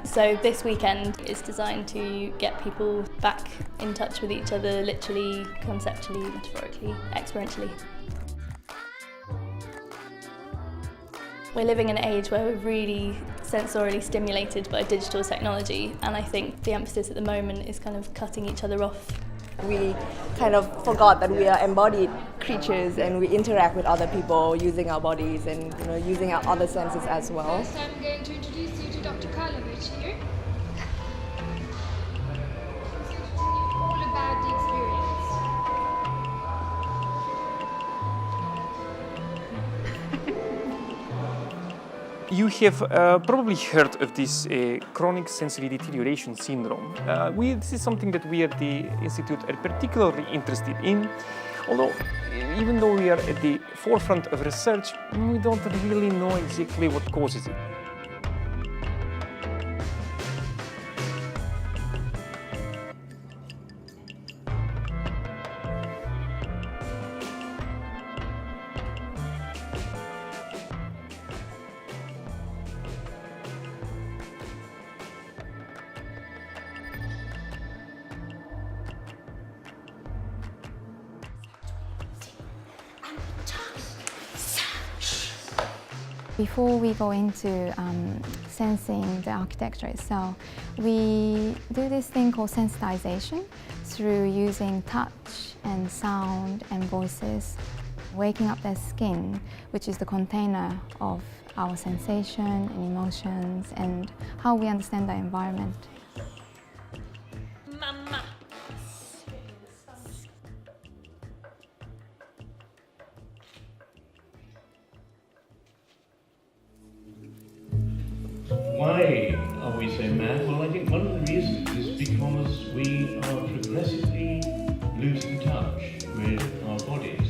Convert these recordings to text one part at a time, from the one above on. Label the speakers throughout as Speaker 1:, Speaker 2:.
Speaker 1: So this weekend is designed to get people back in touch with each other, literally, conceptually, metaphorically, experientially. We're living in an age where we're really sensorially stimulated by digital technology, and I think the emphasis at the moment is kind of cutting each other off.
Speaker 2: We kind of forgot that we are embodied creatures and we interact with other people using our bodies and using our other senses as well.
Speaker 3: So I'm going to introduce you to Dr. Karlovich here. He's going to tell you all about the experience.
Speaker 4: You have probably heard of this chronic sensory deterioration syndrome. This is something that we at the Institute are particularly interested in, although even though we are at the forefront of research, we don't really know exactly what causes it.
Speaker 5: Before we go into sensing the architecture itself, we do this thing called sensitization through using touch and sound and voices, waking up their skin, which is the container of our sensation and emotions and how we understand the environment.
Speaker 3: Mama.
Speaker 6: Why are we so mad? Well, I think one of the reasons is because we are progressively losing touch with our bodies.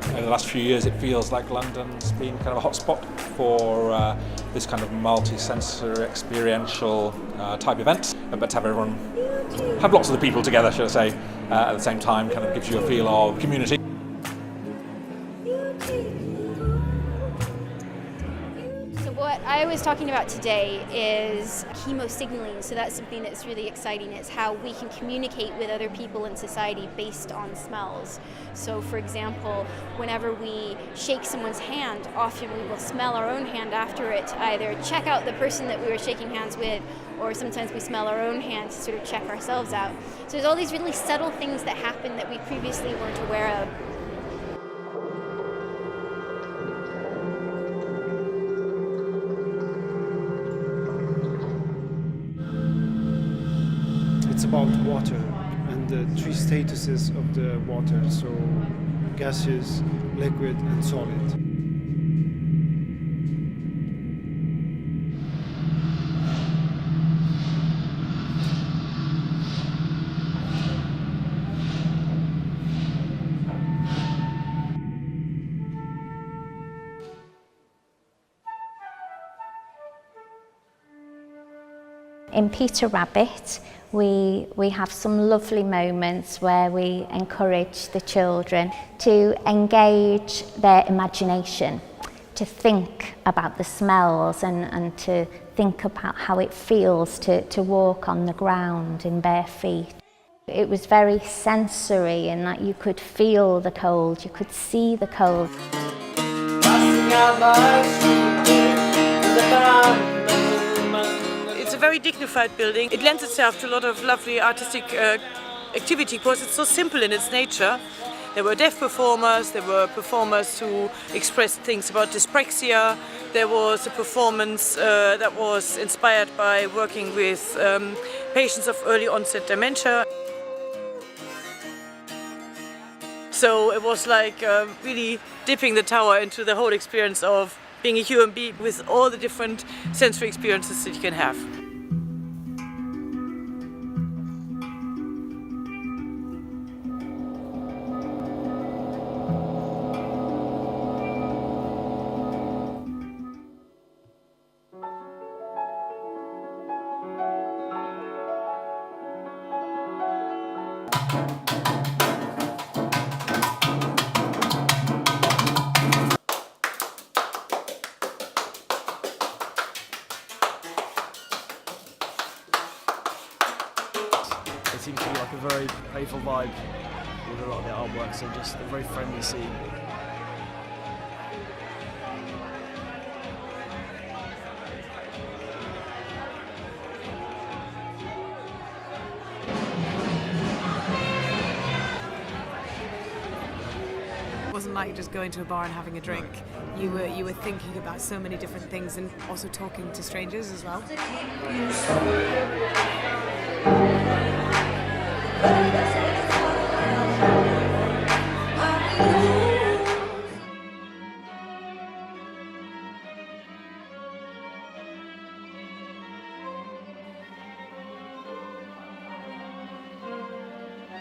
Speaker 7: Over the last few years, it feels like London's been kind of a hotspot for this kind of multi-sensory experiential type event. But to have everyone, have lots of the people together, should I say, at the same time, kind of gives you a feel of community.
Speaker 8: What I was talking about today is chemosignaling, so that's something that's really exciting. It's how we can communicate with other people in society based on smells. So for example, whenever we shake someone's hand, often we will smell our own hand after it, either check out the person that we were shaking hands with, or sometimes we smell our own hand to sort of check ourselves out. So there's all these really subtle things that happen that we previously weren't aware of.
Speaker 9: It's about water and the three statuses of the water, so gaseous, liquid and solid.
Speaker 10: In Peter Rabbit, we have some lovely moments where we encourage the children to engage their imagination, to think about the smells and to think about how it feels to walk on the ground in bare feet. It was very sensory in that you could feel the cold, you could see the cold.
Speaker 11: It's a very dignified building. It lends itself to a lot of lovely artistic activity because it's so simple in its nature. There were deaf performers, there were performers who expressed things about dyspraxia. There was a performance that was inspired by working with patients of early onset dementia. So it was like really dipping the tower into the whole experience of being a human being with all the different sensory experiences that you can have.
Speaker 12: It seems to be like a very playful vibe with a lot of the artwork, so just a very friendly scene.
Speaker 13: It wasn't like just going to a bar and having a drink. You were thinking about so many different things and also talking to strangers as well.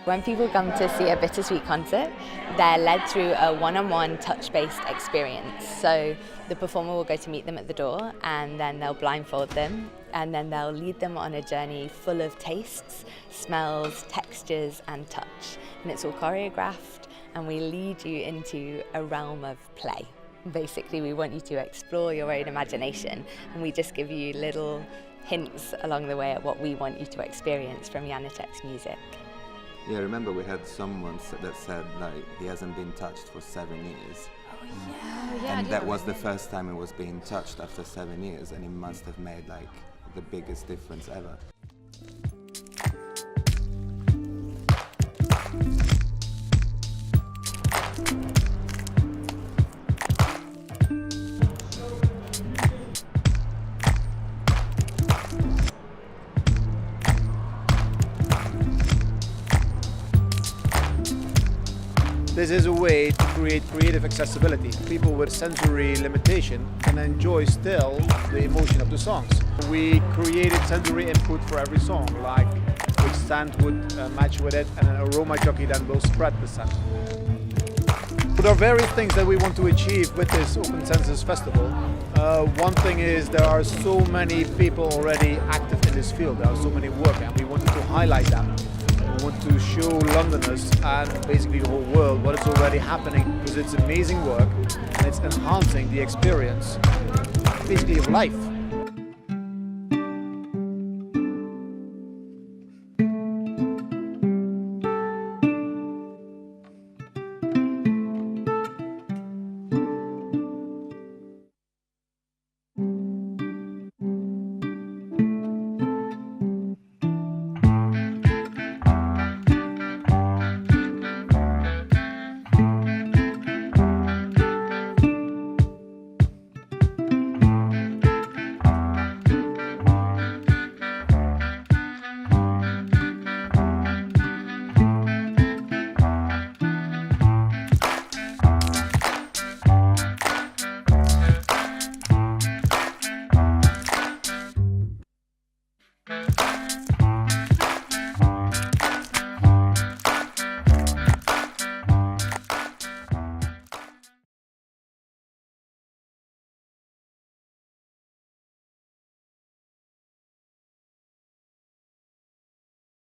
Speaker 14: When people come to see a Bittersweet concert, they're led through a one-on-one touch-based experience. So the performer will go to meet them at the door, and then they'll blindfold them, and then they'll lead them on a journey full of tastes, smells, textures and touch. And it's all choreographed, and we lead you into a realm of play. Basically, we want you to explore your own imagination, and we just give you little hints along the way at what we want you to experience from Janacek's music.
Speaker 15: Yeah, remember we had someone that said like he hasn't been touched for 7 years.
Speaker 14: Oh yeah.
Speaker 15: And that was the first time it was being touched after 7 years, and it must have made like the biggest difference ever.
Speaker 9: This is a way to create creative accessibility. People with sensory limitation can enjoy still the emotion of the songs. We created sensory input for every song, like which scent would match with it, and an aroma jockey then will spread the scent. There are various things that we want to achieve with this Open Senses Festival. One thing is there are so many people already active in this field, there are so many work, and we wanted to highlight them. We want to show Londoners and basically the whole world what is already happening, because it's amazing work and it's enhancing the experience basically of life.